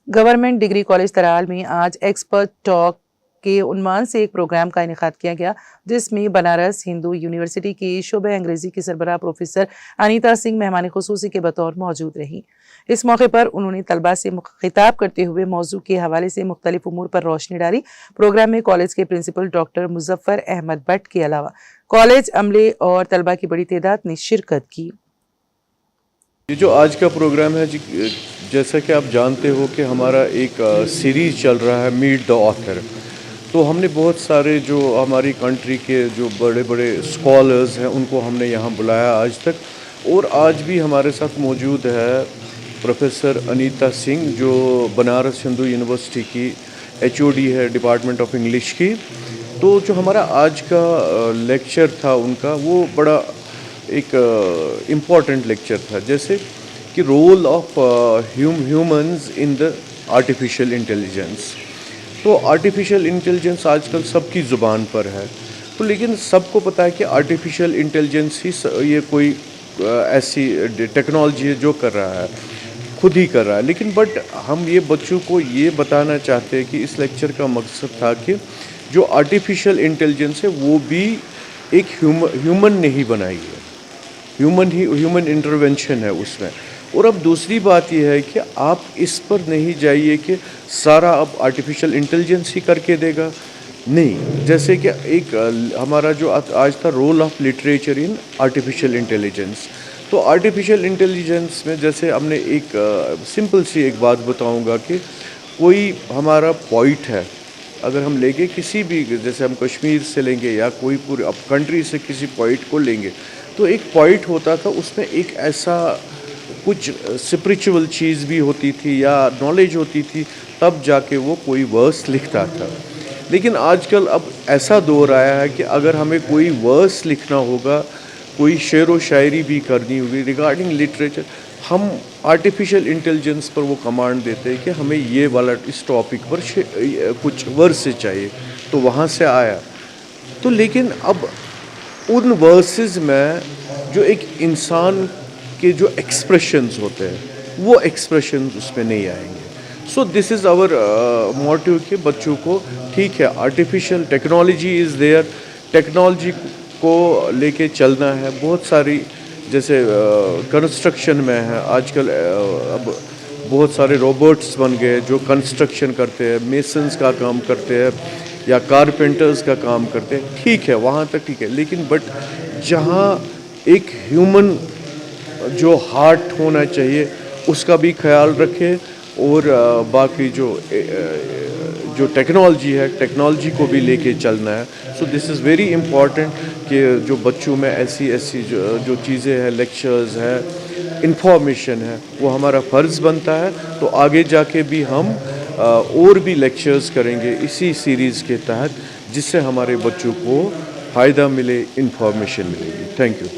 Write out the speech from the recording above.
Government degree college तराल में आज expert talk के उन्वान से एक प्रोग्राम का इनेकाद किया गया, जिसमें बनारस हिंदू यूनिवर्सिटी की शोबे अंग्रेजी की सरबराह प्रोफेसर अनीता सिंह मेहमान खुसूसी के बतौर मौजूद रही। इस मौके पर उन्होंने तलबा से खिताब करते हुए मौजू के हवाले से मुख्तलिफ उमूर पर रोशनी डाली। प्रोग्राम में कॉलेज के प्रिंसिपल डॉक्टर मुजफ्फर अहमद भट्ट के अलावा कॉलेज अमले और तलबा की बड़ी तादाद ने शिरकत की। ये जो आज का प्रोग्राम है, जैसा कि आप जानते हो कि हमारा एक सीरीज़ चल रहा है मीट द ऑथर। तो हमने बहुत सारे जो हमारी कंट्री के जो बड़े बड़े स्कॉलर्स हैं उनको हमने यहाँ बुलाया आज तक, और आज भी हमारे साथ मौजूद है प्रोफेसर अनीता सिंह जो बनारस हिंदू यूनिवर्सिटी की HOD है डिपार्टमेंट ऑफ इंग्लिश की। तो जो हमारा आज का लेक्चर था उनका, वो बड़ा एक इम्पॉर्टेंट लेक्चर था, जैसे कि role of humans in the artificial intelligence. तो आर्टिफिशियल इंटेलिजेंस आजकल सबकी ज़ुबान पर है, तो लेकिन सबको पता है कि आर्टिफिशियल इंटेलिजेंस ही ये कोई ऐसी टेक्नोलॉजी है जो कर रहा है, खुद ही कर रहा है। लेकिन बट हम ये बच्चों को ये बताना चाहते हैं कि इस लेक्चर का मकसद था कि जो आर्टिफिशियल इंटेलिजेंस है वो भी एक ह्यूमन ने ही बनाई है, ह्यूमन इंटरवेंशन है उसमें। और अब दूसरी बात यह है कि आप इस पर नहीं जाइए कि सारा अब आर्टिफिशियल इंटेलिजेंस ही करके देगा, नहीं। जैसे कि एक हमारा जो आज था role of literature in artificial intelligence. तो आर्टिफिशियल इंटेलिजेंस में जैसे हमने एक सिंपल सी एक बात बताऊंगा कि कोई हमारा पॉइंट है, अगर हम लेंगे किसी भी, जैसे हम कश्मीर से लेंगे या कोई पूरे अब कंट्री से किसी पॉइंट को लेंगे, तो एक पॉइंट होता था, उसमें एक ऐसा कुछ स्पिरिचुअल चीज़ भी होती थी या नॉलेज होती थी, तब जाके वो कोई वर्स लिखता था। लेकिन आजकल अब ऐसा दौर आया है कि अगर हमें कोई वर्स लिखना होगा, कोई शेर व शायरी भी करनी होगी रिगार्डिंग लिटरेचर, हम आर्टिफिशियल इंटेलिजेंस पर वो कमांड देते हैं कि हमें ये वाला इस टॉपिक पर कुछ वर्स चाहिए, तो वहाँ से आया। तो लेकिन अब उन वर्सेस में जो एक इंसान के जो एक्सप्रेशंस होते हैं वो एक्सप्रेशंस उसमें नहीं आएंगे। So this is our motive कि बच्चों को, ठीक है artificial technology is there, technology को लेके चलना है। बहुत सारी जैसे कंस्ट्रक्शन में है आजकल, अब बहुत सारे रोबोट्स बन गए जो कंस्ट्रक्शन करते हैं, मेसन्स का काम करते हैं या कारपेंटर्स का काम करते हैं, ठीक है वहाँ तक ठीक है। लेकिन बट जहाँ एक ह्यूमन जो हार्ट होना चाहिए उसका भी ख्याल रखें, और बाकी जो टेक्नोलॉजी है, टेक्नोलॉजी को भी लेके चलना है। सो दिस इज़ वेरी इम्पॉर्टेंट कि जो बच्चों में ऐसी जो चीज़ें हैं, लेक्चर्स हैं, इंफॉर्मेशन है, वो हमारा फ़र्ज़ बनता है। तो आगे जाके भी हम और भी लेक्चर्स करेंगे इसी सीरीज़ के तहत, जिससे हमारे बच्चों को फ़ायदा मिले, इंफॉर्मेशन मिलेगी। Thank you.